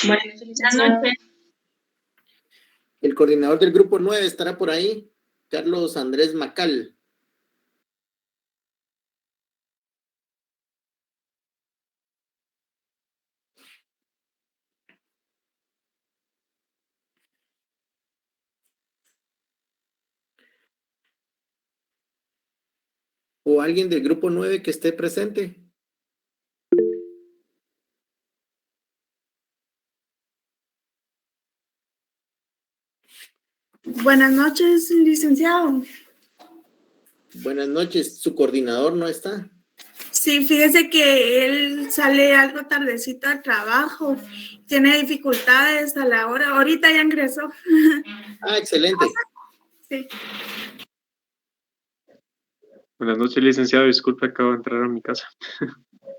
Buenas Buenas noches. noches. El coordinador del grupo 9 estará por ahí, Carlos Andrés Macal. O alguien del grupo 9 que esté presente. Buenas noches, licenciado. Buenas noches, su coordinador no está. Sí, fíjese que él sale algo tardecito al trabajo, tiene dificultades a la hora, ahorita ya ingresó. Ah, excelente. Sí. Buenas noches, licenciado. Disculpe, acabo de entrar a mi casa.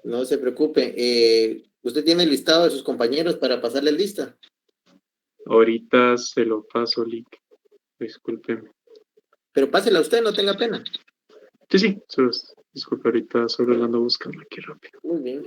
No se preocupe. ¿Usted tiene el listado de sus compañeros para pasarle lista? Ahorita se lo paso, Lick. Discúlpeme. Pero pásela usted, no tenga pena. Sí. Disculpe, ahorita solo lo ando buscando aquí rápido. Muy bien.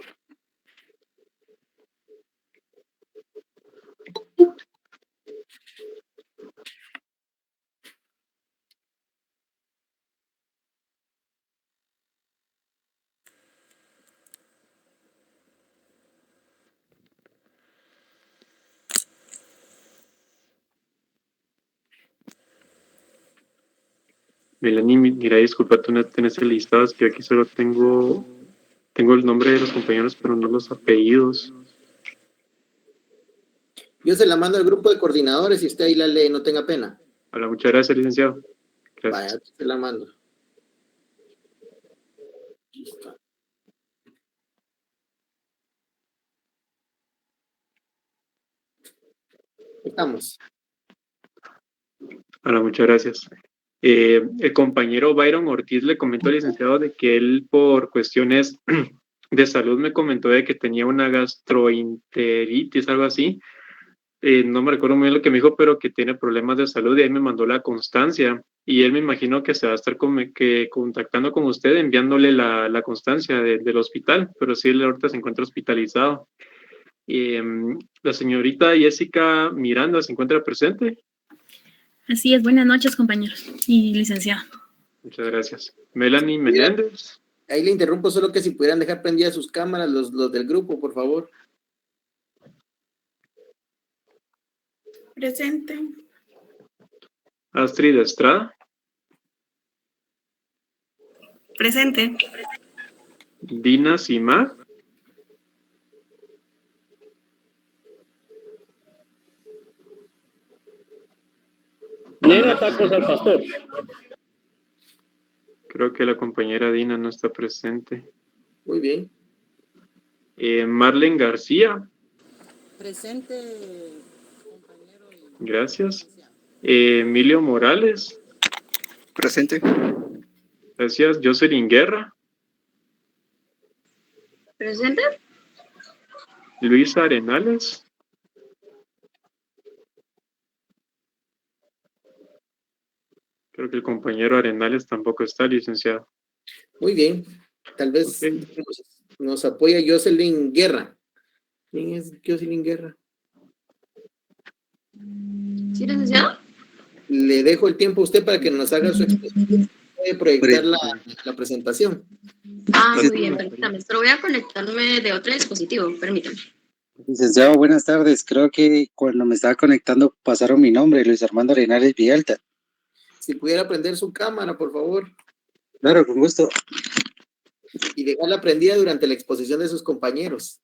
Melanie, mira, disculpa, tú no tenés el listado, es que aquí solo tengo el nombre de los compañeros, pero no los apellidos. Yo se la mando al grupo de coordinadores y usted ahí la lee, no tenga pena. Hola, muchas gracias, licenciado. Gracias. Vaya, se la mando. Listo. Estamos. Hola, muchas gracias. El compañero Byron Ortiz le comentó al licenciado de que él, por cuestiones de salud, me comentó de que tenía una gastroenteritis, algo así. No me recuerdo muy bien lo que me dijo, pero que tiene problemas de salud y ahí me mandó la constancia. Y él me imagino que se va a estar contactando con usted, enviándole la constancia del hospital, pero sí, él ahorita se encuentra hospitalizado. La señorita Jessica Miranda se encuentra presente. Así es, buenas noches, compañeros y licenciado. Muchas gracias. Melanie Menéndez. Ahí le interrumpo, solo que si pudieran dejar prendidas sus cámaras, los del grupo, por favor. Presente. Astrid Estrada. Presente. Dina Sima. Niega tacos al pastor. Creo que la compañera Dina no está presente. Muy bien. Marlene García. Presente, compañero. Gracias. Emilio Morales. Presente. Gracias. Jocelyn Guerra. ¿Presente? Luisa Arenales. Creo que el compañero Arenales tampoco está, licenciado. Muy bien. Tal vez Okay. nos apoya Jocelyn Guerra. ¿Quién es Jocelyn Guerra? ¿Sí, licenciado? Le dejo el tiempo a usted para que nos haga su exposición. Puede proyectar la presentación. Ah, muy bien, permítame. Pero voy a conectarme de otro dispositivo, permítame. Licenciado, buenas tardes. Creo que cuando me estaba conectando pasaron mi nombre, Luis Armando Arenales Villalta. Si pudiera prender su cámara, por favor. Claro, con gusto. Y dejarla prendida durante la exposición de sus compañeros.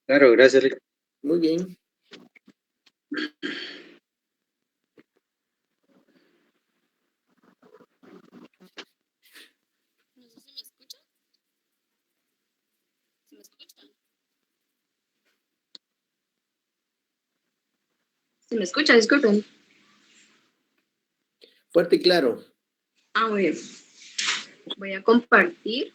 Claro, gracias. Muy bien. ¿Se me escucha? Disculpen. Fuerte y claro. Ah, muy bien. Voy a compartir.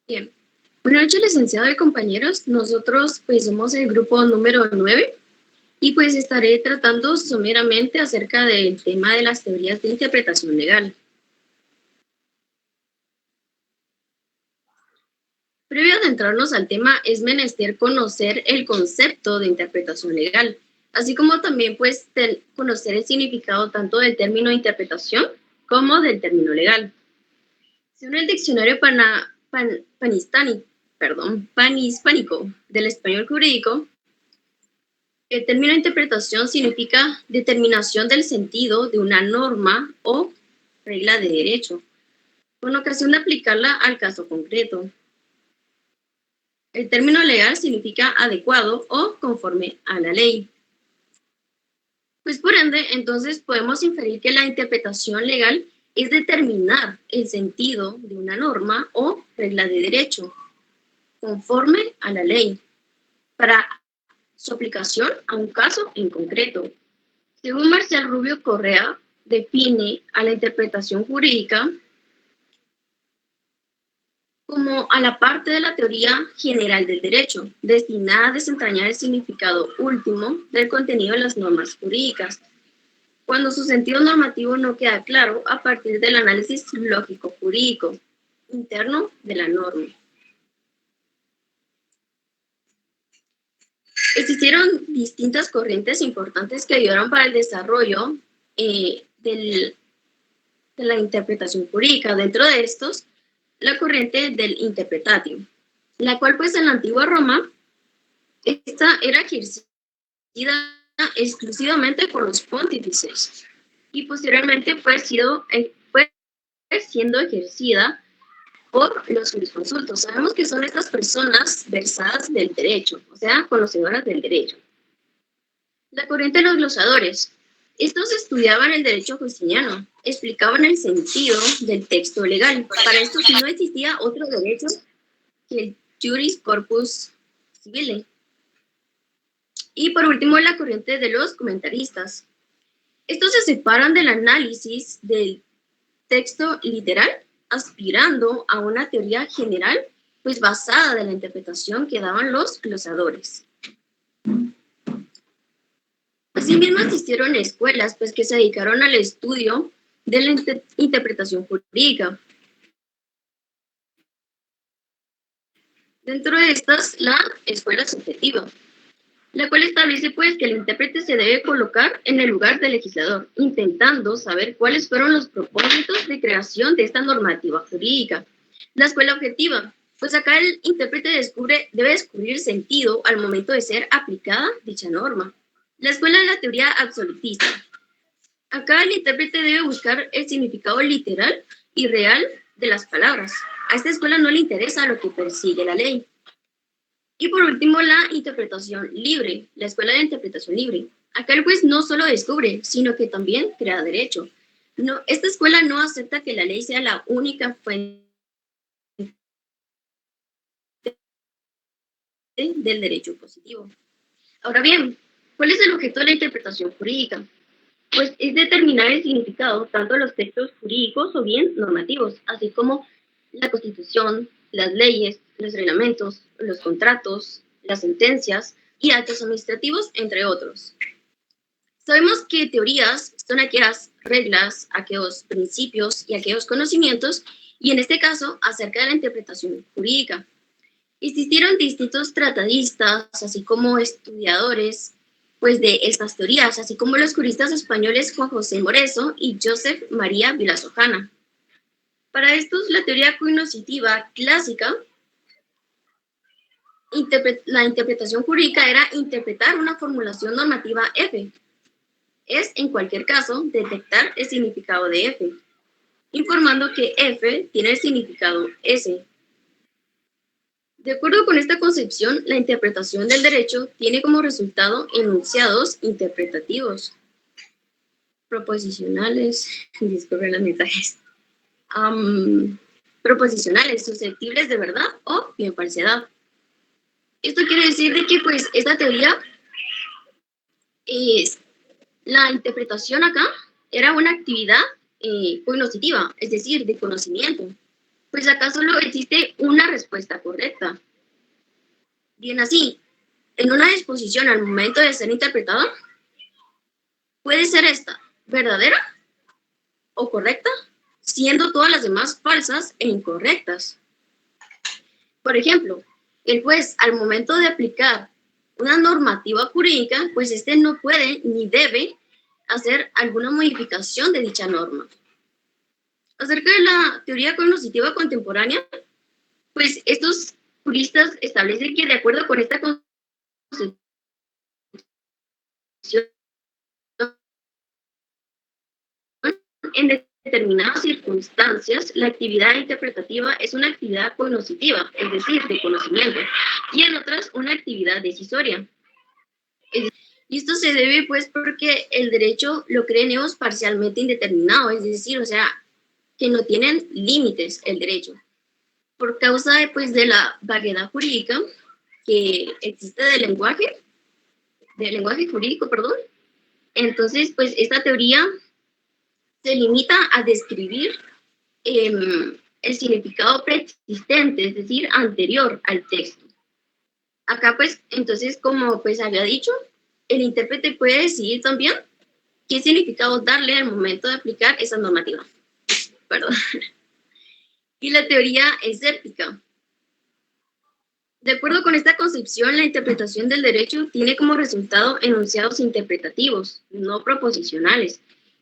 Bien. Buenas noches, licenciado y compañeros. Nosotros pues somos el grupo número 9 y pues estaré tratando someramente acerca del tema de las teorías de interpretación legal. Previo a adentrarnos al tema, es menester conocer el concepto de interpretación legal, así como también pues conocer el significado tanto del término interpretación como del término legal. Según el diccionario panhispánico del español jurídico, el término interpretación significa determinación del sentido de una norma o regla de derecho, con ocasión de aplicarla al caso concreto. El término legal significa adecuado o conforme a la ley. Pues por ende, entonces podemos inferir que la interpretación legal es determinar el sentido de una norma o regla de derecho, conforme a la ley, para su aplicación a un caso en concreto. Según Marcial Rubio Correa, define a la interpretación jurídica como a la parte de la teoría general del derecho, destinada a desentrañar el significado último del contenido de las normas jurídicas, cuando su sentido normativo no queda claro a partir del análisis lógico-jurídico interno de la norma. Existieron distintas corrientes importantes que ayudaron para el desarrollo de la interpretación jurídica. Dentro de estos, la corriente del interpretatio, la cual pues en la antigua Roma, esta era ejercida exclusivamente por los pontífices y posteriormente fue siendo ejercida por los jurisconsultos. Sabemos que son estas personas versadas del derecho, o sea, conocedoras del derecho. La corriente de los glosadores. Estos estudiaban el derecho justiniano, explicaban el sentido del texto legal. Para esto no existía otro derecho que el juris corpus civile. Y por último, la corriente de los comentaristas. Estos se separan del análisis del texto literal, aspirando a una teoría general, pues basada en la interpretación que daban los glosadores. Asimismo, existieron escuelas pues, que se dedicaron al estudio de la interpretación jurídica. Dentro de estas, la escuela subjetiva, la cual establece pues, que el intérprete se debe colocar en el lugar del legislador, intentando saber cuáles fueron los propósitos de creación de esta normativa jurídica. La escuela objetiva, pues acá el intérprete debe descubrir sentido al momento de ser aplicada dicha norma. La escuela de la teoría absolutista. Acá el intérprete debe buscar el significado literal y real de las palabras. A esta escuela no le interesa lo que persigue la ley. Y por último, la interpretación libre, la escuela de interpretación libre. Acá el juez no solo descubre, sino que también crea derecho. No, esta escuela no acepta que la ley sea la única fuente del derecho positivo. Ahora bien, ¿cuál es el objeto de la interpretación jurídica? Pues es determinar el significado tanto de los textos jurídicos o bien normativos, así como la Constitución, las leyes, los reglamentos, los contratos, las sentencias y actos administrativos, entre otros. Sabemos que teorías son aquellas reglas, aquellos principios y aquellos conocimientos, y en este caso, acerca de la interpretación jurídica. Existieron distintos tratadistas, así como estudiadores, pues de estas teorías, así como los juristas españoles Juan José Moreso y Joseph María Vilasojana. Para estos, la teoría cognoscitiva clásica, la interpretación jurídica era interpretar una formulación normativa F. Es, en cualquier caso, detectar el significado de F, informando que F tiene el significado S. De acuerdo con esta concepción, la interpretación del derecho tiene como resultado enunciados interpretativos, proposicionales, disculpen los mensajes, proposicionales, susceptibles de verdad o bien falsedad. Esto quiere decir de que pues esta teoría, la interpretación acá era una actividad cognoscitiva, es decir, de conocimiento, pues acá solo existe una respuesta correcta. Bien así, en una disposición al momento de ser interpretada, puede ser esta verdadera o correcta, siendo todas las demás falsas e incorrectas. Por ejemplo, el juez al momento de aplicar una normativa jurídica, pues este no puede ni debe hacer alguna modificación de dicha norma. Acerca de la teoría cognitiva contemporánea, pues estos juristas establecen que de acuerdo con esta concepción, en determinadas circunstancias, la actividad interpretativa es una actividad cognitiva, es decir, de conocimiento, y en otras una actividad decisoria. Y esto se debe pues porque el derecho lo creemos parcialmente indeterminado, es decir, o sea, que no tienen límites el derecho. Por causa pues, de la variedad jurídica que existe del lenguaje jurídico, entonces pues esta teoría se limita a describir el significado preexistente, es decir, anterior al texto. Acá pues, entonces, como pues había dicho, el intérprete puede decidir también qué significado darle al momento de aplicar esa normativa. Y la teoría escéptica. De acuerdo con esta concepción, la interpretación del derecho tiene como resultado enunciados interpretativos, no proposicionales,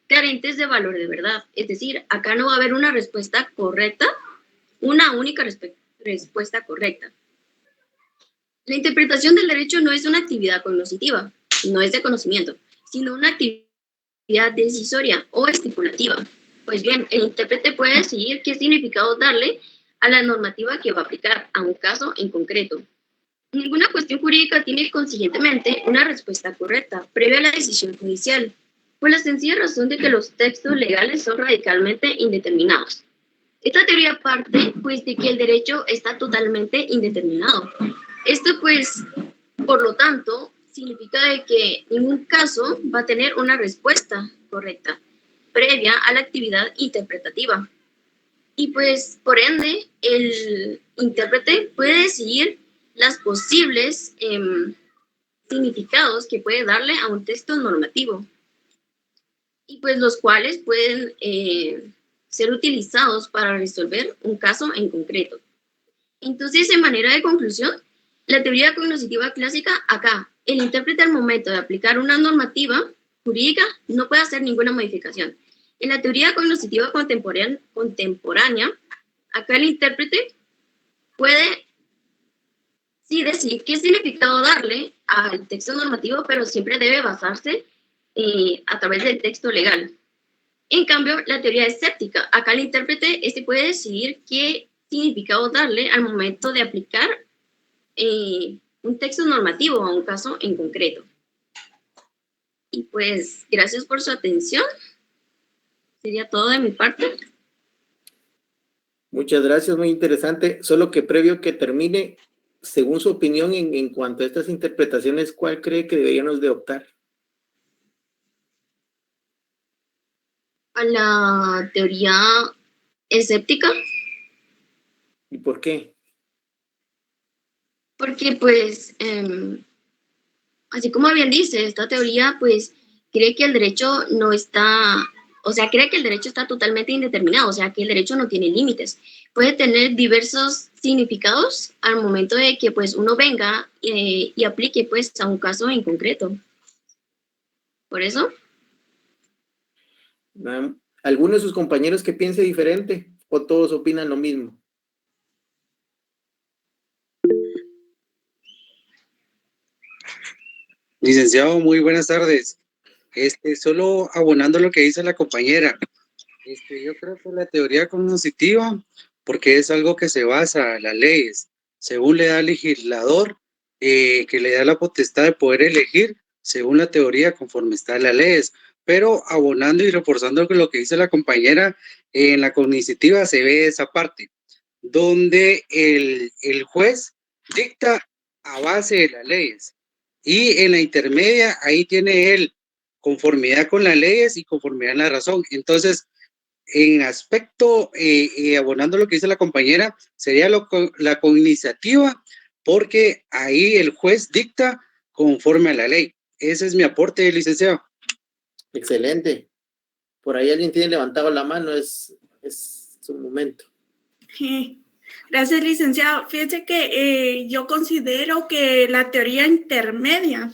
carentes de valor de verdad. Es decir, acá no va a haber una respuesta correcta, una única respuesta correcta. La interpretación del derecho no es una actividad cognitiva, no es de conocimiento, sino una actividad decisoria o estipulativa. Pues bien, el intérprete puede decidir qué significado darle a la normativa que va a aplicar a un caso en concreto. Ninguna cuestión jurídica tiene consiguientemente una respuesta correcta previa a la decisión judicial, por la sencilla razón de que los textos legales son radicalmente indeterminados. Esta teoría parte pues de que el derecho está totalmente indeterminado. Esto pues, por lo tanto, significa de que ningún caso va a tener una respuesta correcta previa a la actividad interpretativa. Y pues, por ende, el intérprete puede decidir las posibles significados que puede darle a un texto normativo. Y pues los cuales pueden ser utilizados para resolver un caso en concreto. Entonces, en manera de conclusión, la teoría cognitiva clásica, acá, el intérprete al momento de aplicar una normativa jurídica no puede hacer ninguna modificación. En la teoría cognitiva contemporánea, acá el intérprete puede sí decidir qué significado darle al texto normativo, pero siempre debe basarse a través del texto legal. En cambio, la teoría escéptica, acá el intérprete puede decidir qué significado darle al momento de aplicar un texto normativo a un caso en concreto. Y pues, gracias por su atención. Sería todo de mi parte. Muchas gracias, muy interesante. Solo que previo que termine, según su opinión en cuanto a estas interpretaciones, ¿cuál cree que deberíamos de optar? A la teoría escéptica. ¿Y por qué? Porque pues, así como bien dice, esta teoría pues cree que el derecho no está, o sea, cree que el derecho está totalmente indeterminado, o sea, que el derecho no tiene límites. Puede tener diversos significados al momento de que pues uno venga y aplique pues a un caso en concreto. Por eso. ¿Alguno de sus compañeros que piense diferente o todos opinan lo mismo? Licenciado, muy buenas tardes. Solo abonando lo que dice la compañera. Yo creo que la teoría cognitiva, porque es algo que se basa en las leyes, según le da al legislador, que le da la potestad de poder elegir, según la teoría, conforme está en las leyes. Pero abonando y reforzando lo que dice la compañera, en la cognitiva se ve esa parte, donde el juez dicta a base de las leyes. Y en la intermedia, ahí tiene él conformidad con las leyes y conformidad en la razón. Entonces, en aspecto, abonando lo que dice la compañera, sería la coiniciativa, porque ahí el juez dicta conforme a la ley. Ese es mi aporte, licenciado. Excelente. Por ahí alguien tiene levantado la mano, es su momento. Gracias, licenciado. Fíjese que yo considero que la teoría intermedia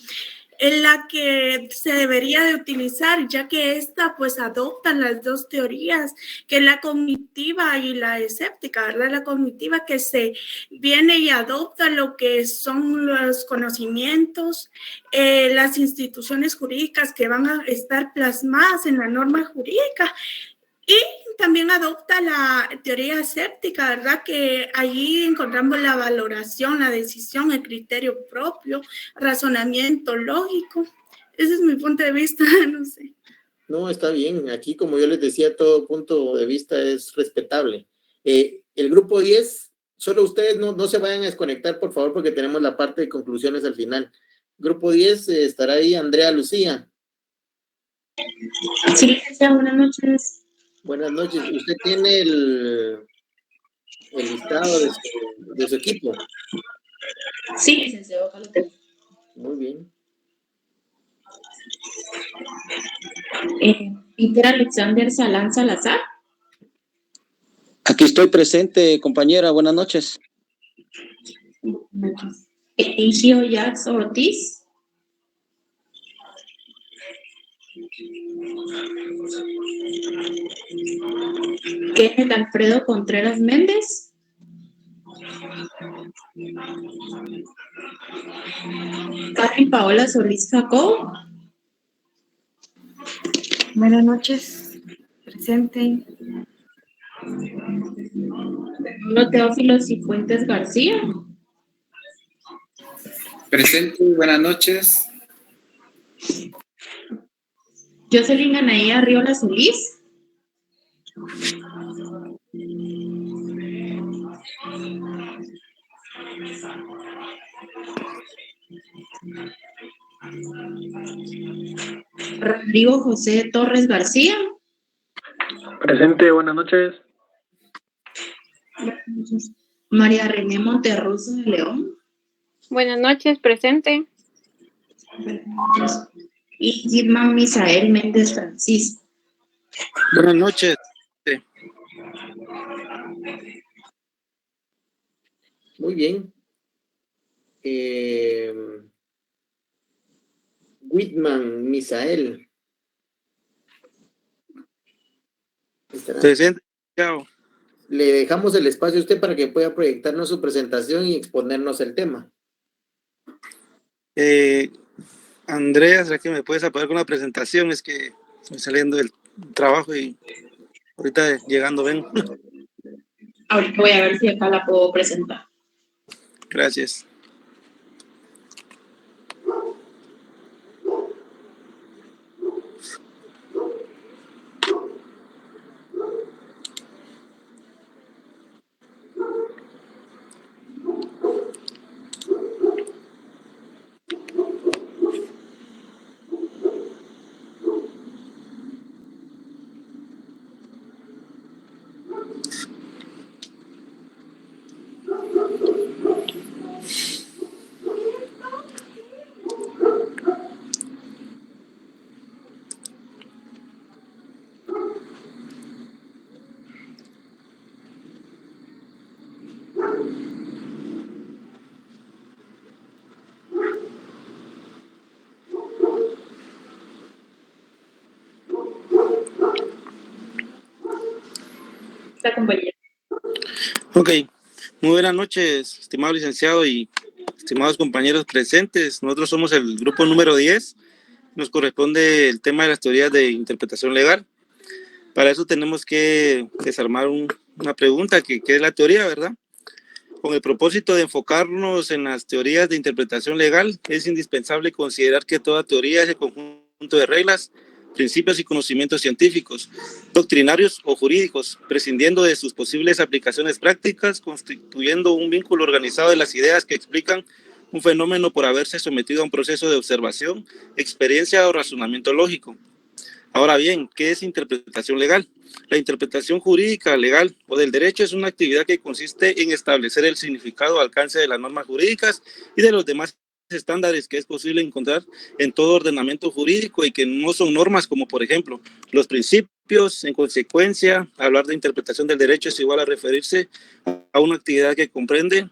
es la que se debería de utilizar, ya que esta pues adopta las dos teorías, que es la cognitiva y la escéptica, ¿verdad? La cognitiva que se viene y adopta lo que son los conocimientos, las instituciones jurídicas que van a estar plasmadas en la norma jurídica, y también adopta la teoría escéptica, ¿verdad? Que allí encontramos la valoración, la decisión, el criterio propio, razonamiento lógico. Ese es mi punto de vista, no sé. No, está bien. Aquí, como yo les decía, todo punto de vista es respetable. El grupo 10, solo ustedes no se vayan a desconectar, por favor, porque tenemos la parte de conclusiones al final. Grupo 10, estará ahí Andrea Lucía. Sí, licenciado, buenas noches. Buenas noches. ¿Usted tiene el listado de su equipo? Sí, licenciado, acá lo tengo. Muy bien. Peter Alexander Salán Salazar. Aquí estoy presente, compañera. Buenas noches. Eligio Yax Ortiz. Kenneth Alfredo Contreras Méndez. Karen Paola Solís Jacob. Buenas noches, presente. Pablo Teófilo Cifuentes García. Presente, buenas noches. Jocelyn Anaí Arriola Solís. Rodrigo José Torres García. Presente, buenas noches. María René Monterroso de León. Buenas noches, presente. Y Gilman Misael Méndez Francisco. Buenas noches. Muy bien. Whitman Misael. Presente. Chao. Le dejamos el espacio a usted para que pueda proyectarnos su presentación y exponernos el tema. Andrea, ¿será que me puedes apoyar con la presentación? Es que estoy saliendo del trabajo y ahorita llegando ven. Ahorita voy a ver si acá la puedo presentar. Gracias. Esta compañera. Ok, muy buenas noches, estimado licenciado y estimados compañeros presentes. Nosotros somos el grupo número 10. Nos corresponde el tema de las teorías de interpretación legal. Para eso tenemos que desarmar una pregunta, que es la teoría, ¿verdad? Con el propósito de enfocarnos en las teorías de interpretación legal, es indispensable considerar que toda teoría es el conjunto de reglas, principios y conocimientos científicos, doctrinarios o jurídicos, prescindiendo de sus posibles aplicaciones prácticas, constituyendo un vínculo organizado de las ideas que explican un fenómeno por haberse sometido a un proceso de observación, experiencia o razonamiento lógico. Ahora bien, ¿qué es interpretación legal? La interpretación jurídica, legal o del derecho es una actividad que consiste en establecer el significado o alcance de las normas jurídicas y de los demás estándares que es posible encontrar en todo ordenamiento jurídico y que no son normas como, por ejemplo, los principios. En consecuencia, hablar de interpretación del derecho es igual a referirse a una actividad que comprende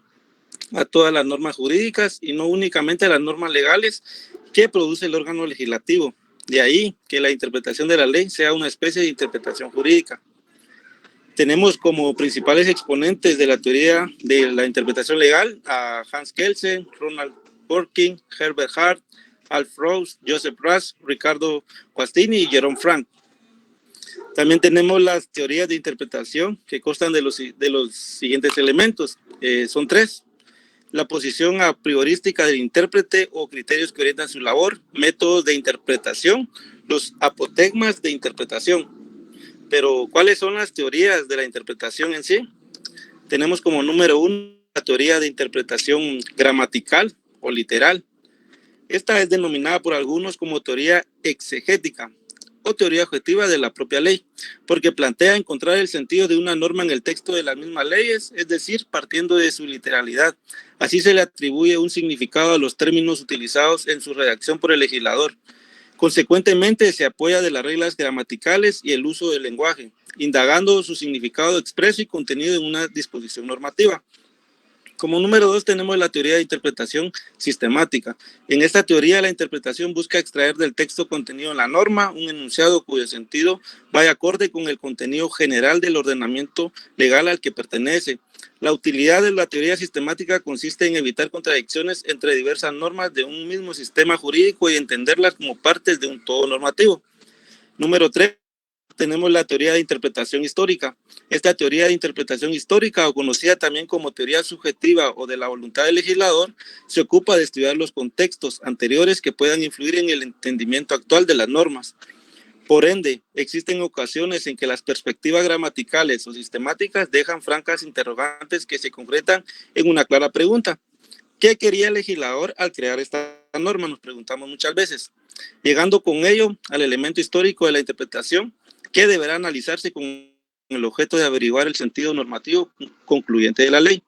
a todas las normas jurídicas y no únicamente a las normas legales que produce el órgano legislativo. De ahí que la interpretación de la ley sea una especie de interpretación jurídica. Tenemos como principales exponentes de la teoría de la interpretación legal a Hans Kelsen, Ronald Dworkin, Herbert Hart, Alf Ross, Joseph Raz, Ricardo Guastini y Jerome Frank. También tenemos las teorías de interpretación que constan de los siguientes elementos. Son 3. La posición a priorística del intérprete o criterios que orientan su labor, métodos de interpretación, los apotegmas de interpretación. Pero, ¿cuáles son las teorías de la interpretación en sí? Tenemos como número 1 la teoría de interpretación gramatical o literal. Esta es denominada por algunos como teoría exegética o teoría objetiva de la propia ley, porque plantea encontrar el sentido de una norma en el texto de las mismas leyes, es decir, partiendo de su literalidad. Así se le atribuye un significado a los términos utilizados en su redacción por el legislador. Consecuentemente, se apoya de las reglas gramaticales y el uso del lenguaje, indagando su significado expreso y contenido en una disposición normativa. Como número 2 tenemos la teoría de interpretación sistemática. En esta teoría la interpretación busca extraer del texto contenido en la norma un enunciado cuyo sentido vaya acorde con el contenido general del ordenamiento legal al que pertenece. La utilidad de la teoría sistemática consiste en evitar contradicciones entre diversas normas de un mismo sistema jurídico y entenderlas como partes de un todo normativo. Número 3. Tenemos la teoría de interpretación histórica. Esta teoría de interpretación histórica, o conocida también como teoría subjetiva o de la voluntad del legislador, se ocupa de estudiar los contextos anteriores que puedan influir en el entendimiento actual de las normas. Por ende, existen ocasiones en que las perspectivas gramaticales o sistemáticas dejan francas interrogantes que se concretan en una clara pregunta. ¿Qué quería el legislador al crear esta norma? Nos preguntamos muchas veces. Llegando con ello al elemento histórico de la interpretación, que deberá analizarse con el objeto de averiguar el sentido normativo concluyente de la ley.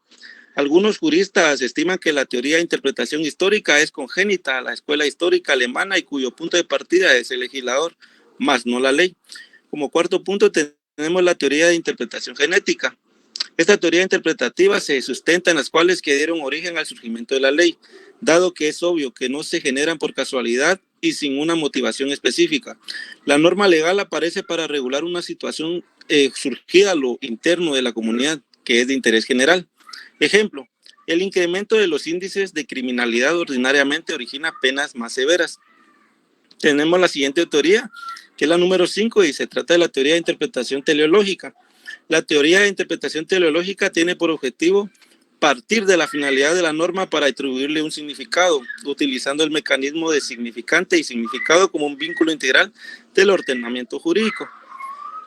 Algunos juristas estiman que la teoría de interpretación histórica es congénita a la escuela histórica alemana y cuyo punto de partida es el legislador, más no la ley. Como cuarto punto tenemos la teoría de interpretación genética. Esta teoría interpretativa se sustenta en las cuales que dieron origen al surgimiento de la ley, dado que es obvio que no se generan por casualidad y sin una motivación específica. La norma legal aparece para regular una situación surgida a lo interno de la comunidad, que es de interés general. Ejemplo, el incremento de los índices de criminalidad ordinariamente origina penas más severas. Tenemos la siguiente teoría, que es la número 5, y se trata de la teoría de interpretación teleológica. La teoría de interpretación teleológica tiene por objetivo partir de la finalidad de la norma para atribuirle un significado, utilizando el mecanismo de significante y significado como un vínculo integral del ordenamiento jurídico.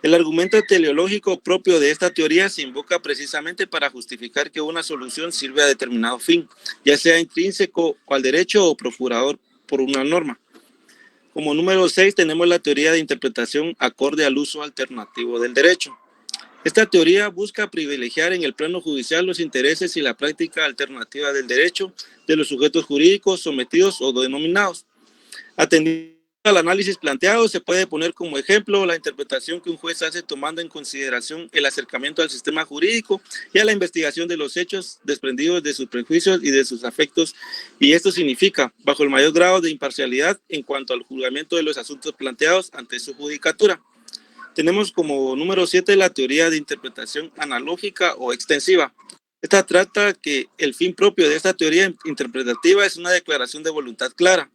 El argumento teleológico propio de esta teoría se invoca precisamente para justificar que una solución sirve a determinado fin, ya sea intrínseco al derecho o procurador por una norma. Como número 6 tenemos la teoría de interpretación acorde al uso alternativo del derecho. Esta teoría busca privilegiar en el plano judicial los intereses y la práctica alternativa del derecho de los sujetos jurídicos sometidos o denominados. Atendiendo al análisis planteado, se puede poner como ejemplo la interpretación que un juez hace tomando en consideración el acercamiento al sistema jurídico y a la investigación de los hechos desprendidos de sus prejuicios y de sus afectos, y esto significa bajo el mayor grado de imparcialidad en cuanto al juzgamiento de los asuntos planteados ante su judicatura. Tenemos como número 7 la teoría de interpretación analógica o extensiva. Esta trata que el fin propio de esta teoría interpretativa es una declaración de voluntad clara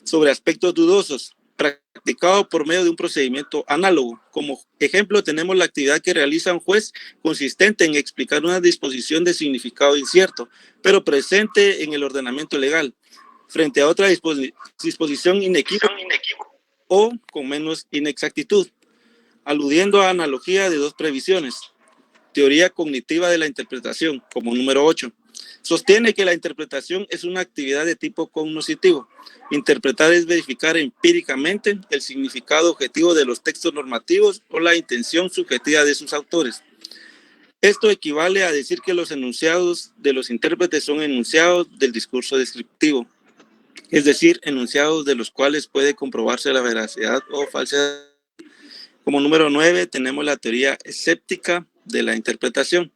sobre aspectos dudosos, practicado por medio de un procedimiento análogo. Como ejemplo tenemos la actividad que realiza un juez consistente en explicar una disposición de significado incierto, pero presente en el ordenamiento legal, frente a otra disposición inequívoca o con menos inexactitud, aludiendo a analogía de dos previsiones. Teoría cognitiva de la interpretación, como número 8. Sostiene que la interpretación es una actividad de tipo cognoscitivo. Interpretar es verificar empíricamente el significado objetivo de los textos normativos o la intención subjetiva de sus autores. Esto equivale a decir que los enunciados de los intérpretes son enunciados del discurso descriptivo, es decir, enunciados de los cuales puede comprobarse la veracidad o falsedad. Como número 9 tenemos la teoría escéptica de la interpretación.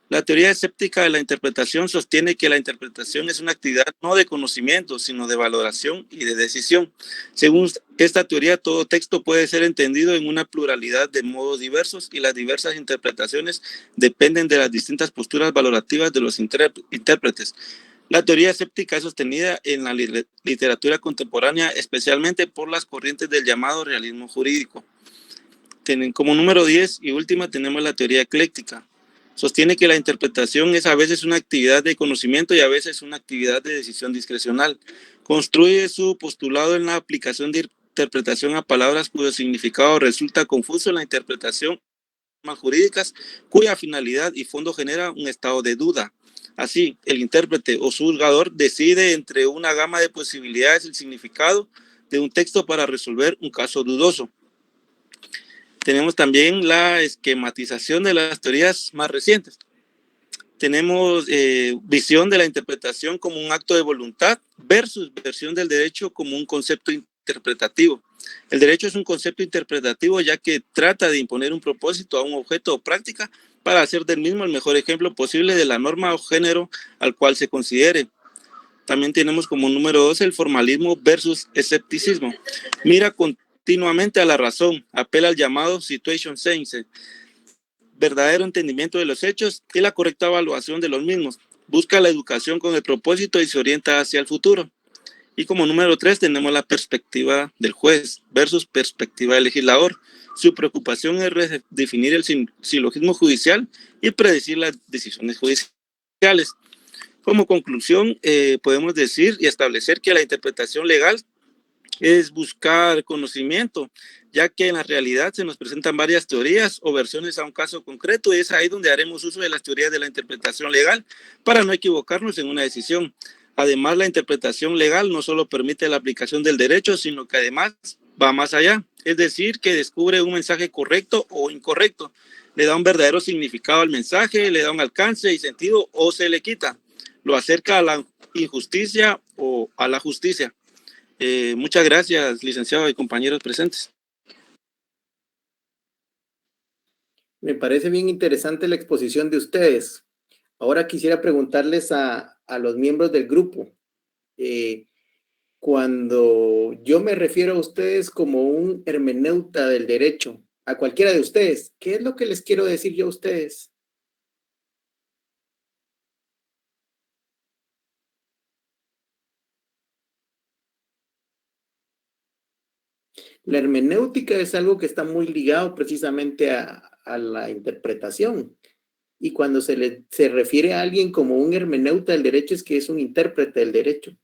La teoría escéptica de la interpretación sostiene que la interpretación es una actividad no de conocimiento, sino de valoración y de decisión. Según esta teoría, todo texto puede ser entendido en una pluralidad de modos diversos y las diversas interpretaciones dependen de las distintas posturas valorativas de los intérpretes. La teoría escéptica es sostenida en la literatura contemporánea, especialmente por las corrientes del llamado realismo jurídico. Como número 10 y última tenemos la teoría ecléctica. Sostiene que la interpretación es a veces una actividad de conocimiento y a veces una actividad de decisión discrecional. Construye su postulado en la aplicación de interpretación a palabras cuyo significado resulta confuso en la interpretación jurídicas, cuya finalidad y fondo genera un estado de duda. Así, el intérprete o su juzgador decide entre una gama de posibilidades el significado de un texto para resolver un caso dudoso. Tenemos también la esquematización de las teorías más recientes. Tenemos visión de la interpretación como un acto de voluntad versus versión del derecho como un concepto interpretativo. El derecho es un concepto interpretativo ya que trata de imponer un propósito a un objeto o práctica para hacer del mismo el mejor ejemplo posible de la norma o género al cual se considere. También tenemos como número 12 el formalismo versus escepticismo. Mira continuamente a la razón, apela al llamado situation sense, verdadero entendimiento de los hechos y la correcta evaluación de los mismos. Busca la educación con el propósito y se orienta hacia el futuro. Y como número 3 tenemos la perspectiva del juez versus perspectiva del legislador. Su preocupación es redefinir el silogismo judicial y predecir las decisiones judiciales. Como conclusión, podemos decir y establecer que la interpretación legal es buscar conocimiento, ya que en la realidad se nos presentan varias teorías o versiones a un caso concreto y es ahí donde haremos uso de las teorías de la interpretación legal para no equivocarnos en una decisión. Además, la interpretación legal no solo permite la aplicación del derecho, sino que además va más allá, es decir, que descubre un mensaje correcto o incorrecto, le da un verdadero significado al mensaje, le da un alcance y sentido o se le quita, lo acerca a la injusticia o a la justicia. Muchas gracias, licenciado y compañeros presentes. Me parece bien interesante la exposición de ustedes. Ahora quisiera preguntarles a los miembros del grupo. Cuando yo me refiero a ustedes como un hermeneuta del derecho, a cualquiera de ustedes, ¿qué es lo que les quiero decir yo a ustedes? La hermenéutica es algo que está muy ligado precisamente a la interpretación. Y cuando se refiere a alguien como un hermeneuta del derecho es que es un intérprete del derecho.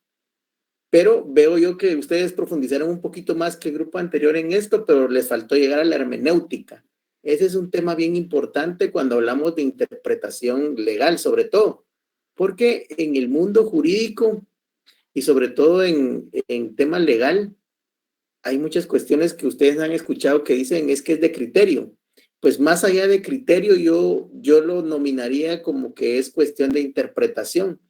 Pero veo yo que ustedes profundizaron un poquito más que el grupo anterior en esto, pero les faltó llegar a la hermenéutica. Ese es un tema bien importante cuando hablamos de interpretación legal, sobre todo. Porque en el mundo jurídico y sobre todo en tema legal, hay muchas cuestiones que ustedes han escuchado que dicen es que es de criterio. Pues más allá de criterio, yo lo nominaría como que es cuestión de interpretación.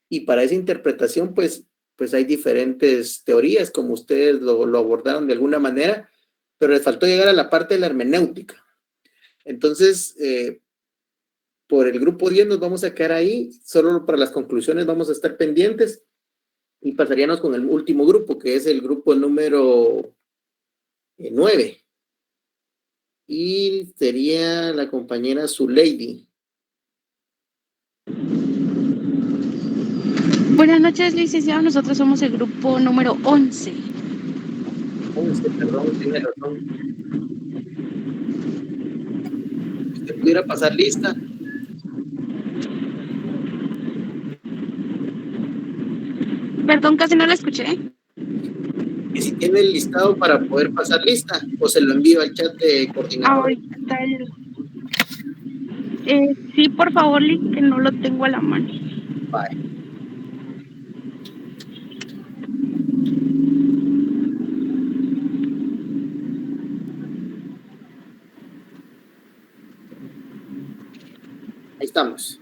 Y para esa interpretación, pues hay diferentes teorías, como ustedes lo abordaron de alguna manera, pero les faltó llegar a la parte de la hermenéutica. Entonces, por el grupo 10 nos vamos a quedar ahí, solo para las conclusiones vamos a estar pendientes y pasaríamos con el último grupo, que es el grupo número 9. Y sería la compañera Zuleidi. Buenas noches, licenciado. Nosotros somos el grupo número 11. 11, perdón, tiene razón. ¿Usted pudiera pasar lista? Perdón, casi no la escuché. Y si tiene el listado para poder pasar lista, o se lo envío al chat de coordinador. Ahorita sí, por favor, Liz, que no lo tengo a la mano. Vale. Ahí estamos.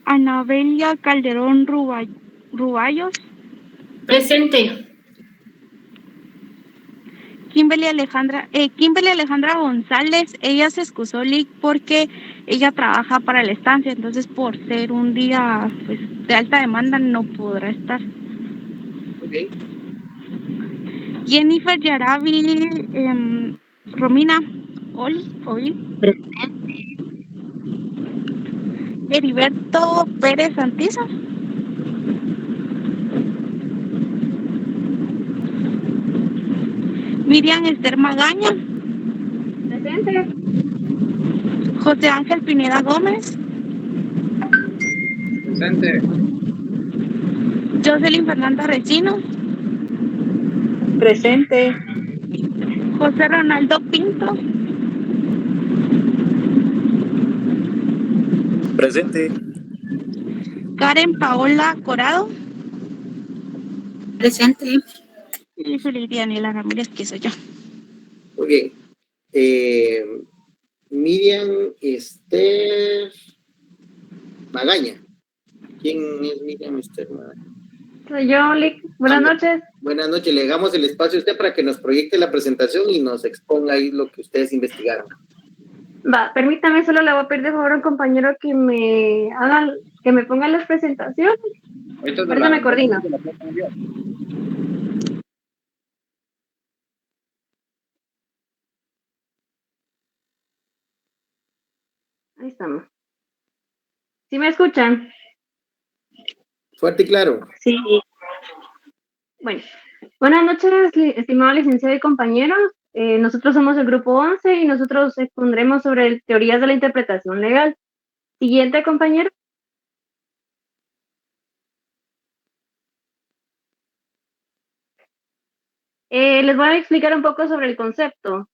Anabelia Calderón Ruballos. Presente. Kimberly Alejandra González, ella se excusó, Lick, porque ella trabaja para la estancia, entonces por ser un día pues, de alta demanda no podrá estar. Okay. Jennifer Yaravi Romina Oli. Presente. Heriberto Pérez Santizo. Miriam Esther Magaña. Presente. José Ángel Pineda Gómez. Presente. Jocelyn Fernanda Recino. Presente. José Ronaldo Pinto. Presente. Karen Paola Corado. Presente. Y Feliz Daniela Ramírez, que soy yo. Muy bien. Miriam Esther Magaña. ¿Quién es Miriam Esther Magaña? Soy yo, Lick. Buenas noches. Buenas noches. Le damos el espacio a usted para que nos proyecte la presentación y nos exponga ahí lo que ustedes investigaron. Va, permítame, solo le voy a pedir de favor a un compañero que me ponga las presentaciones. Ahorita me coordino. Ahí estamos. ¿Sí me escuchan? Fuerte y claro. Sí. Bueno, buenas noches, estimado licenciado y compañeros. Nosotros somos el grupo 11 y nosotros expondremos sobre teorías de la interpretación legal. Siguiente, compañero. Les voy a explicar un poco sobre el concepto.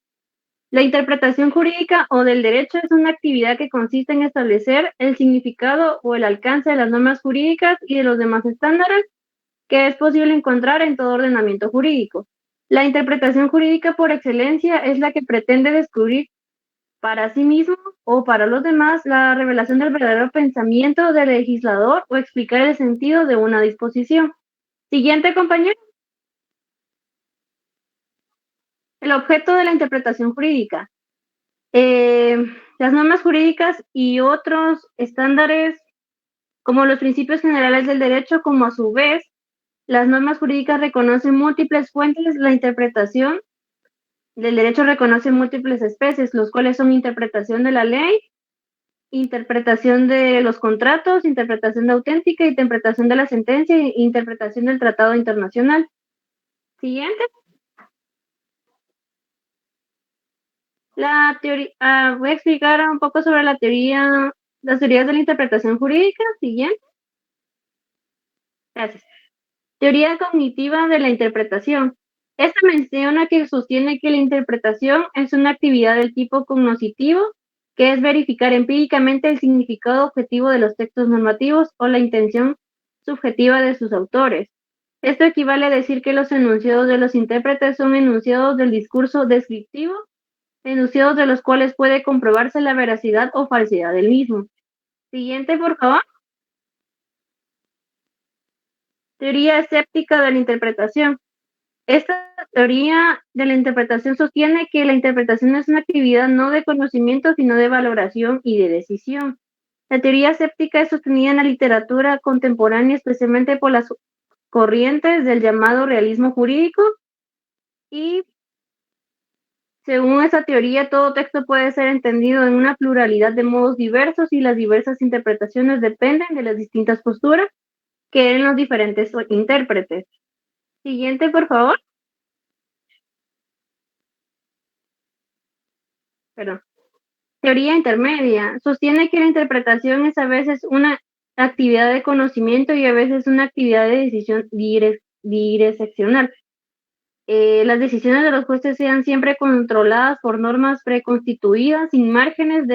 La interpretación jurídica o del derecho es una actividad que consiste en establecer el significado o el alcance de las normas jurídicas y de los demás estándares que es posible encontrar en todo ordenamiento jurídico. La interpretación jurídica por excelencia es la que pretende descubrir para sí mismo o para los demás la revelación del verdadero pensamiento del legislador o explicar el sentido de una disposición. Siguiente, compañero. El objeto de la interpretación jurídica. Las normas jurídicas y otros estándares como los principios generales del derecho, como a su vez las normas jurídicas reconocen múltiples fuentes, la interpretación del derecho reconoce múltiples especies, los cuales son interpretación de la ley, interpretación de los contratos, interpretación de auténtica, interpretación de la sentencia e interpretación del tratado internacional. Siguiente. La teoría, voy a explicar un poco sobre las teorías de la interpretación jurídica. Siguiente. Gracias. Teoría cognitiva de la interpretación. Esta menciona que sostiene que la interpretación es una actividad del tipo cognoscitivo, que es verificar empíricamente el significado objetivo de los textos normativos o la intención subjetiva de sus autores. Esto equivale a decir que los enunciados de los intérpretes son enunciados del discurso descriptivo, enunciados de los cuales puede comprobarse la veracidad o falsedad del mismo. Siguiente, por favor. Teoría escéptica de la interpretación. Esta teoría de la interpretación sostiene que la interpretación es una actividad no de conocimiento, sino de valoración y de decisión. La teoría escéptica es sostenida en la literatura contemporánea, especialmente por las corrientes del llamado realismo jurídico, y según esta teoría, todo texto puede ser entendido en una pluralidad de modos diversos y las diversas interpretaciones dependen de las distintas posturas que den los diferentes intérpretes. Siguiente, por favor. Perdón. Teoría intermedia. Sostiene que la interpretación es a veces una actividad de conocimiento y a veces una actividad de decisión direccional. las decisiones de los jueces sean siempre controladas por normas preconstituidas, sin márgenes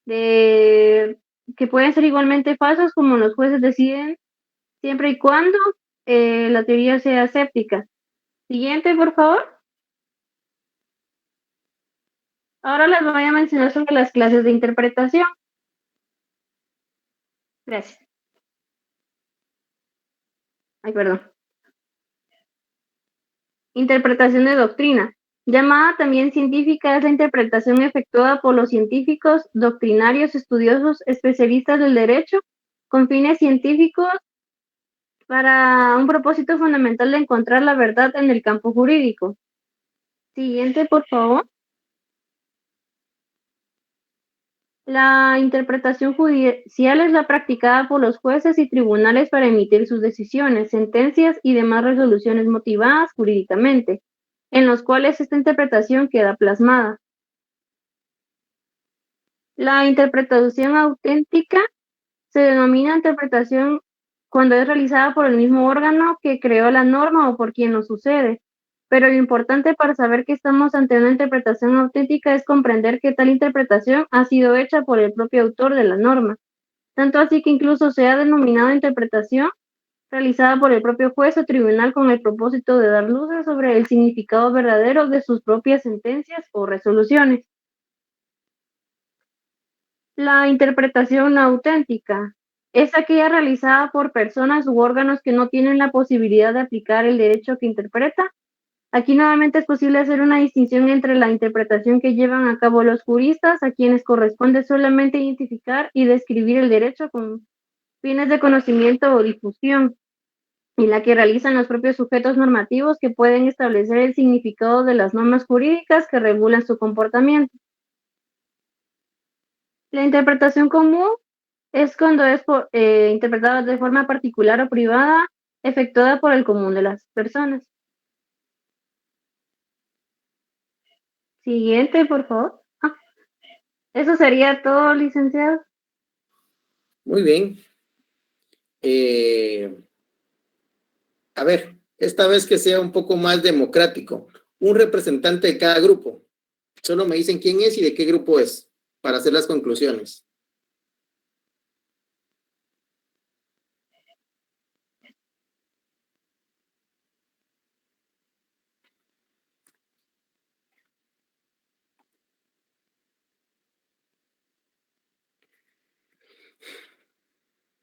que pueden ser igualmente falsos, como los jueces deciden, siempre y cuando la teoría sea escéptica. Siguiente, por favor. Ahora les voy a mencionar sobre las clases de interpretación. Gracias. Ay, perdón. Interpretación de doctrina. Llamada también científica, es la interpretación efectuada por los científicos, doctrinarios, estudiosos, especialistas del derecho, con fines científicos, para un propósito fundamental de encontrar la verdad en el campo jurídico. Siguiente, por favor. La interpretación judicial es la practicada por los jueces y tribunales para emitir sus decisiones, sentencias y demás resoluciones motivadas jurídicamente, en los cuales esta interpretación queda plasmada. La interpretación auténtica se denomina interpretación cuando es realizada por el mismo órgano que creó la norma o por quien lo sucede. Pero lo importante para saber que estamos ante una interpretación auténtica es comprender que tal interpretación ha sido hecha por el propio autor de la norma. Tanto así que incluso se ha denominado interpretación realizada por el propio juez o tribunal con el propósito de dar luces sobre el significado verdadero de sus propias sentencias o resoluciones. La interpretación auténtica es aquella realizada por personas u órganos que no tienen la posibilidad de aplicar el derecho que interpreta. Aquí nuevamente es posible hacer una distinción entre la interpretación que llevan a cabo los juristas, a quienes corresponde solamente identificar y describir el derecho con fines de conocimiento o difusión, y la que realizan los propios sujetos normativos que pueden establecer el significado de las normas jurídicas que regulan su comportamiento. La interpretación común es cuando es interpretada de forma particular o privada, efectuada por el común de las personas. Siguiente, por favor. Eso sería todo, licenciado. Muy bien. A ver, esta vez que sea un poco más democrático. Un representante de cada grupo. Solo me dicen quién es y de qué grupo es, para hacer las conclusiones.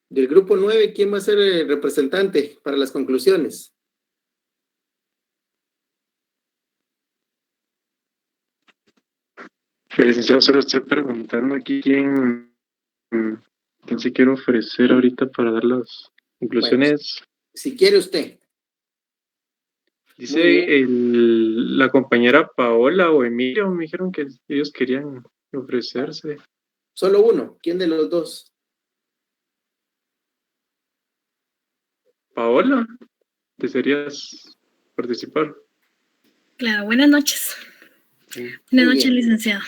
Del grupo 9, ¿quién va a ser el representante para las conclusiones? Licenciado, solo estoy preguntando aquí quién se quiere ofrecer ahorita para dar las conclusiones. Bueno, si quiere usted. Dice la compañera Paola o Emilio, me dijeron que ellos querían ofrecerse. Solo uno. ¿Quién de los dos? Paola, ¿desearías participar? Claro, buenas noches. Buenas noches, licenciado.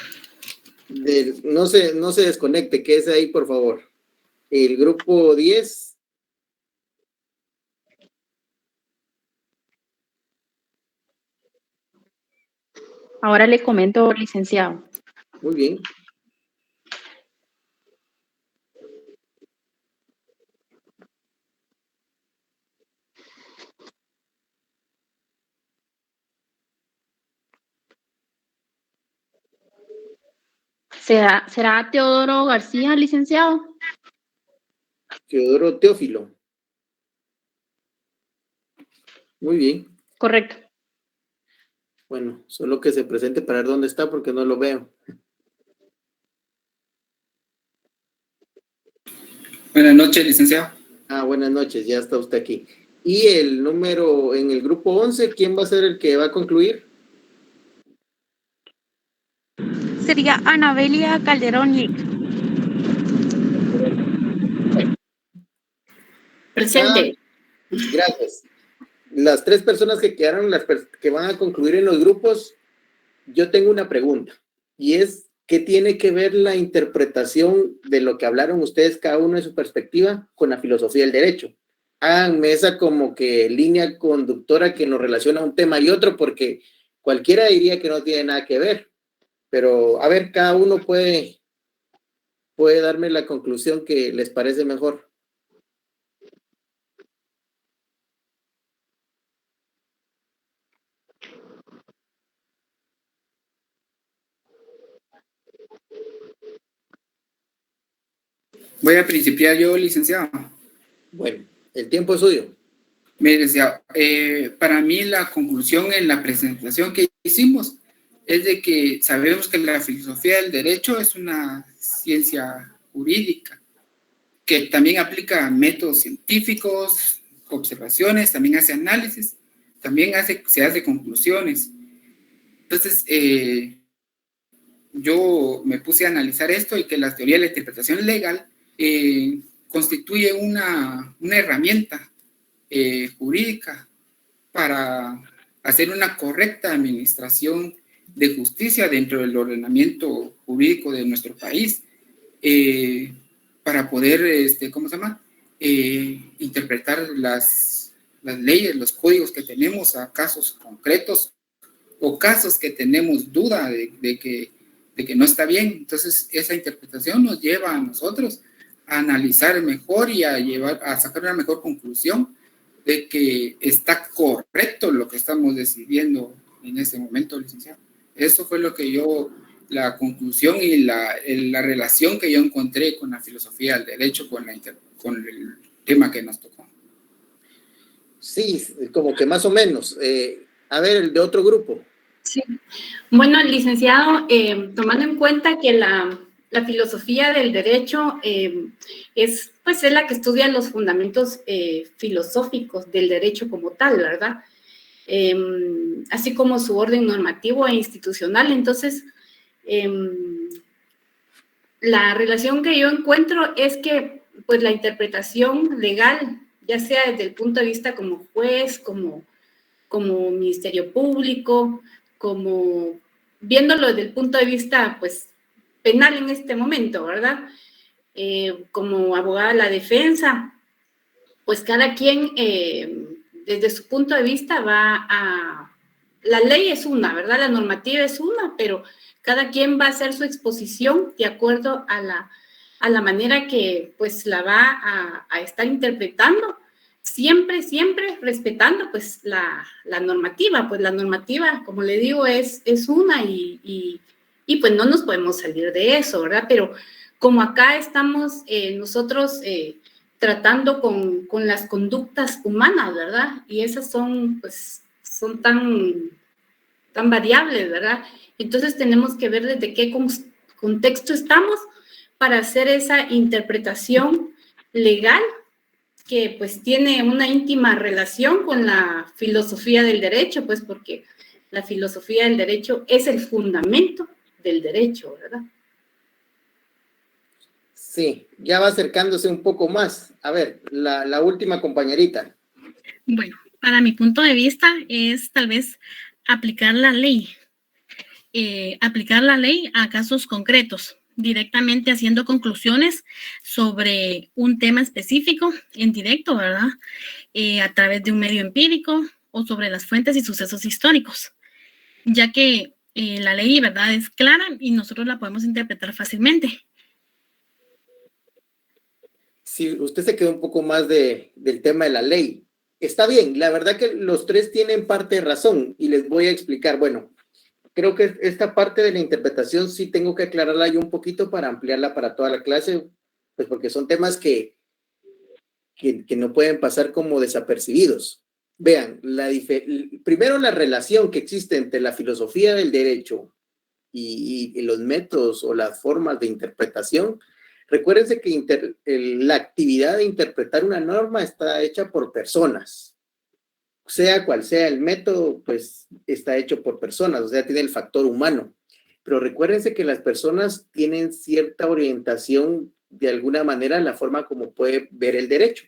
No se desconecte, quédese ahí, por favor. El grupo 10. Ahora le comento, licenciado. Muy bien. ¿Será Teodoro García, licenciado? Teodoro Teófilo. Muy bien. Correcto. Bueno, solo que se presente para ver dónde está porque no lo veo. Buenas noches, licenciado. Buenas noches, ya está usted aquí. Y el número en el grupo 11, ¿quién va a ser el que va a concluir? Sería Anabelia Calderón Lic. Presente. Gracias. Las 3 personas que quedaron, que van a concluir en los grupos, yo tengo una pregunta, y es, ¿qué tiene que ver la interpretación de lo que hablaron ustedes, cada uno de su perspectiva, con la filosofía del derecho? háganme esa como que línea conductora que nos relaciona un tema y otro, porque cualquiera diría que no tiene nada que ver. Pero, a ver, cada uno puede darme la conclusión que les parece mejor. Voy a principiar yo, licenciado. Bueno, el tiempo es suyo. Mire, licenciado, para mí la conclusión en la presentación que hicimos es de que sabemos que la filosofía del derecho es una ciencia jurídica que también aplica métodos científicos, observaciones, también hace análisis, también se hace conclusiones. Entonces, yo me puse a analizar esto y que la teoría de la interpretación legal constituye una herramienta jurídica para hacer una correcta administración de justicia dentro del ordenamiento jurídico de nuestro país, para poder, ¿cómo se llama? Interpretar las leyes, los códigos que tenemos a casos concretos o casos que tenemos duda de que no está bien. Entonces, esa interpretación nos lleva a nosotros a analizar mejor y a sacar una mejor conclusión de que está correcto lo que estamos decidiendo en este momento, licenciado. Eso fue lo que la conclusión y la relación que yo encontré con la filosofía del derecho, con el tema que nos tocó. Sí, como que más o menos. A ver, el de otro grupo. Sí. Bueno, licenciado, tomando en cuenta que la filosofía del derecho es la que estudia los fundamentos filosóficos del derecho como tal, ¿verdad? Así como su orden normativo e institucional. Entonces, la relación que yo encuentro es que pues la interpretación legal, ya sea desde el punto de vista como juez, como ministerio público, como viéndolo desde el punto de vista pues penal en este momento, ¿verdad? Como abogada de la defensa, pues cada quien desde su punto de vista la ley es una, ¿verdad? La normativa es una, pero cada quien va a hacer su exposición de acuerdo a la manera que pues la va a estar interpretando, siempre respetando pues la normativa. Pues la normativa, como le digo, es una y pues no nos podemos salir de eso, ¿verdad? Pero como acá estamos nosotros tratando con las conductas humanas, ¿verdad? Y esas son tan variables, ¿verdad? Entonces tenemos que ver desde qué contexto estamos para hacer esa interpretación legal que pues tiene una íntima relación con la filosofía del derecho, pues porque la filosofía del derecho es el fundamento del derecho, ¿verdad? Sí, ya va acercándose un poco más. A ver, la última compañerita. Bueno, para mi punto de vista es tal vez aplicar la ley a casos concretos, directamente haciendo conclusiones sobre un tema específico en directo, ¿verdad? A través de un medio empírico o sobre las fuentes y sucesos históricos, ya que la ley, ¿verdad?, es clara y nosotros la podemos interpretar fácilmente. Sí, usted se quedó un poco más del tema de la ley. Está bien, la verdad que los tres tienen parte de razón y les voy a explicar. Bueno, creo que esta parte de la interpretación sí tengo que aclararla yo un poquito para ampliarla para toda la clase, pues porque son temas que no pueden pasar como desapercibidos. Vean, primero la relación que existe entre la filosofía del derecho y los métodos o las formas de interpretación. Recuérdense que la actividad de interpretar una norma está hecha por personas. Sea cual sea el método, pues está hecho por personas, o sea, tiene el factor humano. Pero recuérdense que las personas tienen cierta orientación de alguna manera en la forma como puede ver el derecho.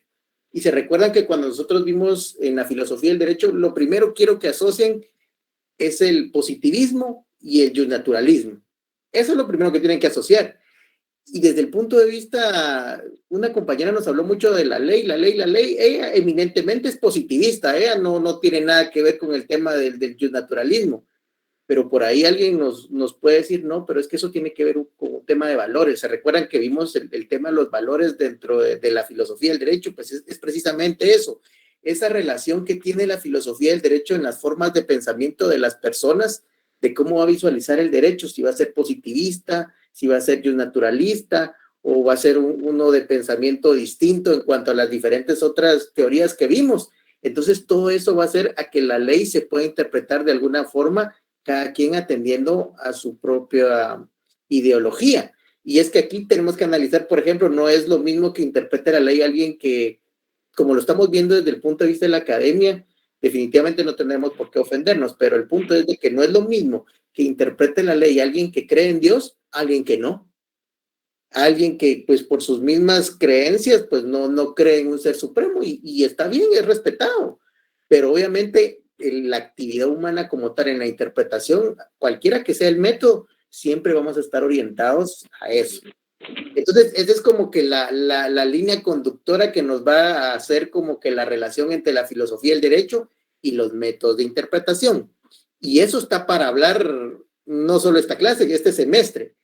Y se recuerdan que cuando nosotros vimos en la filosofía del derecho, lo primero quiero que asocien es el positivismo y el justnaturalismo. Eso es lo primero que tienen que asociar. Y desde el punto de vista, una compañera nos habló mucho de la ley. Ella eminentemente es positivista, ella no tiene nada que ver con el tema del naturalismo. Pero por ahí alguien nos puede decir, no, pero es que eso tiene que ver con un tema de valores. ¿Se recuerdan que vimos el tema de los valores dentro de la filosofía del derecho? Pues es precisamente eso, esa relación que tiene la filosofía del derecho en las formas de pensamiento de las personas, de cómo va a visualizar el derecho, si va a ser positivista, si va a ser naturalista, o va a ser uno de pensamiento distinto en cuanto a las diferentes otras teorías que vimos. Entonces, todo eso va a hacer a que la ley se pueda interpretar de alguna forma, cada quien atendiendo a su propia ideología. Y es que aquí tenemos que analizar, por ejemplo, no es lo mismo que interprete la ley alguien que, como lo estamos viendo desde el punto de vista de la academia, definitivamente no tenemos por qué ofendernos, pero el punto es de que no es lo mismo que interprete la ley alguien que cree en Dios, alguien que no. Alguien que, pues, por sus mismas creencias, pues, no cree en un ser supremo y está bien, es respetado. Pero obviamente la actividad humana como tal en la interpretación, cualquiera que sea el método, siempre vamos a estar orientados a eso. Entonces, esa es como que la línea conductora que nos va a hacer como que la relación entre la filosofía del derecho y los métodos de interpretación. Y eso está para hablar no solo esta clase, este semestre.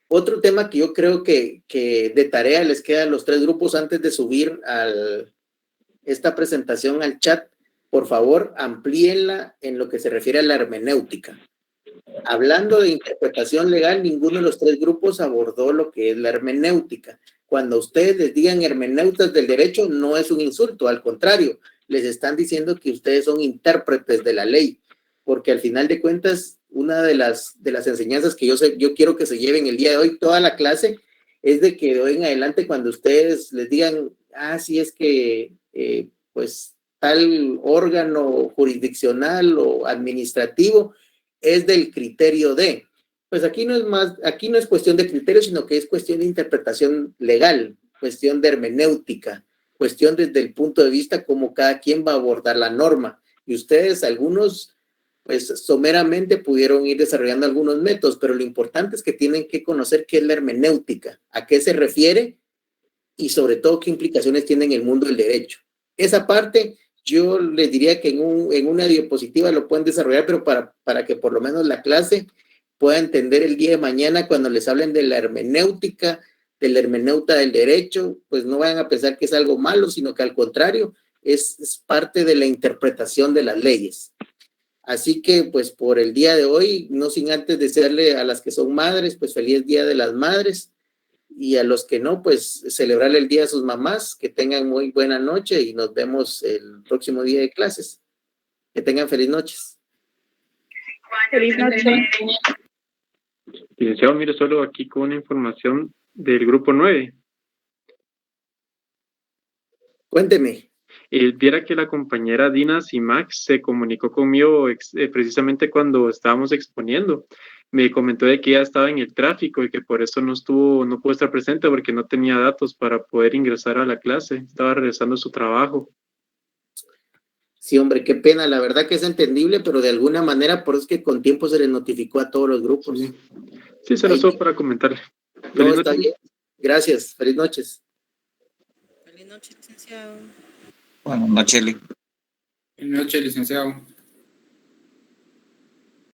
Otro tema que yo creo que de tarea les queda a los 3 grupos antes de subir esta presentación al chat, por favor, amplíenla en lo que se refiere a la hermenéutica. Hablando de interpretación legal, ninguno de los 3 grupos abordó lo que es la hermenéutica. Cuando ustedes les digan hermeneutas del derecho, no es un insulto, al contrario, les están diciendo que ustedes son intérpretes de la ley, porque al final de cuentas, una de las enseñanzas que yo quiero que se lleven el día de hoy, toda la clase, es de que de hoy en adelante, cuando ustedes les digan, sí es que, pues, tal órgano jurisdiccional o administrativo es del criterio de, pues aquí no es cuestión de criterio, sino que es cuestión de interpretación legal, cuestión de hermenéutica, cuestión desde el punto de vista como cada quien va a abordar la norma. Y ustedes, algunos, pues someramente pudieron ir desarrollando algunos métodos, pero lo importante es que tienen que conocer qué es la hermenéutica, a qué se refiere y sobre todo qué implicaciones tiene en el mundo del derecho. Esa parte yo les diría que en una diapositiva lo pueden desarrollar, pero para que por lo menos la clase pueda entender el día de mañana cuando les hablen de la hermenéutica, del hermeneuta del derecho, pues no vayan a pensar que es algo malo, sino que al contrario, es parte de la interpretación de las leyes. Así que, pues, por el día de hoy, no sin antes desearle a las que son madres, pues, feliz Día de las Madres, y a los que no, pues, celebrarle el Día de sus mamás, que tengan muy buena noche y nos vemos el próximo día de clases. Que tengan feliz noches. Feliz noche. Licenciado, mire, solo aquí con una información del grupo 9. Cuénteme. Viera que la compañera Dina Simax se comunicó conmigo precisamente cuando estábamos exponiendo. Me comentó de que ella estaba en el tráfico y que por eso no pudo estar presente porque no tenía datos para poder ingresar a la clase. Estaba regresando a su trabajo. Sí, hombre, qué pena. La verdad que es entendible, pero de alguna manera, por eso es que con tiempo se les notificó a todos los grupos. Sí, se lo solo para comentarle. No, está bien. Gracias. Feliz noches. Feliz noche, licenciado. Buenas noches, Buenas noches, licenciado.